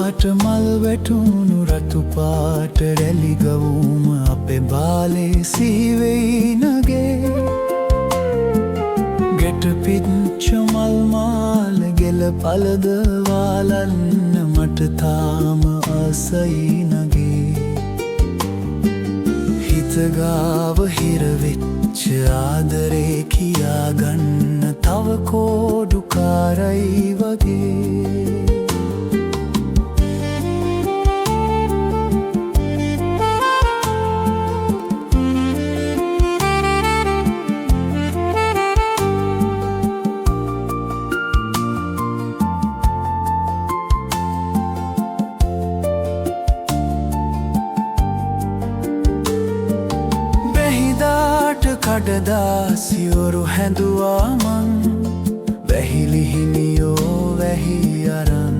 පාට මල් වැටුණු රතු පාට රැලි ගවුම අපේ බාලේ සිහිවෙයි නගේ. ගැට පිච්ච මල් මාල ගෙල පළද වාලන්න මට තාම ආසයි නගේ. හිත ගාව හිරවෙච්ච ආදරේ කියාගන්න තව කෝඩුකාරයි වගේ. කඩදාසියොරු හැඳුවා මං වැහිලිහිමියෝ වැහි අරන්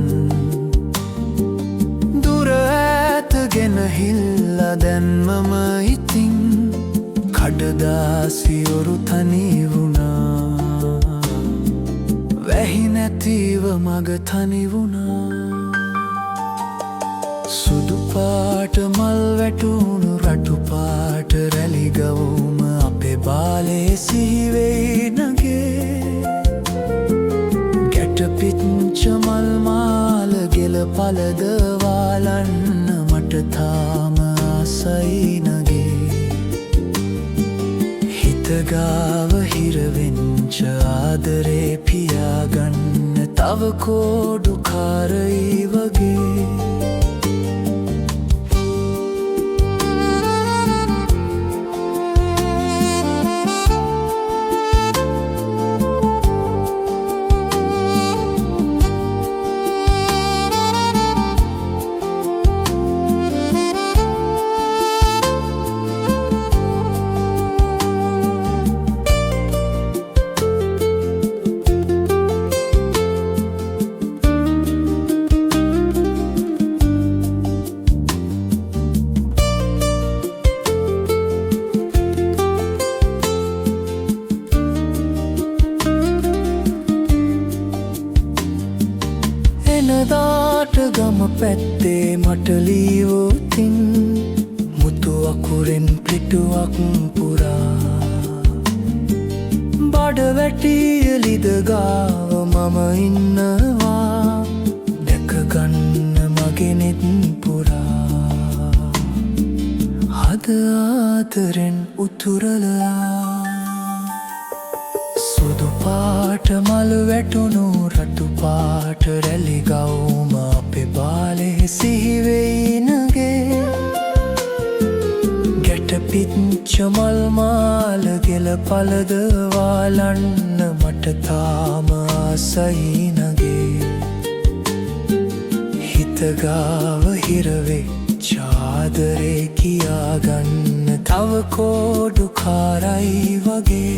දුර ඈතගෙන හිල්ලා දැන්මම ඉතින් කඩදාසියොරු තනි වුණා. වැහි නැතිව මග තනි වුණා. සුදු පාට මල් වැටුණු රතු පාට රැලි ගවුම අපේ බාලේ සිහිවෙයි නගේ. ගැට පිච්ච මල් මාල ගෙල පළද වාලන්න මට තාම ආසයි නගේ. හිත ගාව හිරවෙච්ච ආදරේ පියාගන්න තව කෝඩුකාරයි වගේ. එනදාට ගම පැත්තේ මට ලීවෝතින් මුතු අකුරෙන් පිටුවක් පුරා බඩ වැටිය ලිද ගාව මම ඉන්නවා දැකගන්න මගේ නෙත් පුරා හද ආදරෙන් උතුරලා. සුදු පාට මල් වැටුණු රතු පාට රැලි ගවුම අපේ බාලේ සිහිවෙයි නගේ. ගැට පිච්ච මල් මාල ගෙල පළද වාලන්න මට තාම ආසයි නගේ. හිත ගාව හිරවෙච්ච ආදරේ කියාගන්න තව කෝඩුකාරයි වගේ.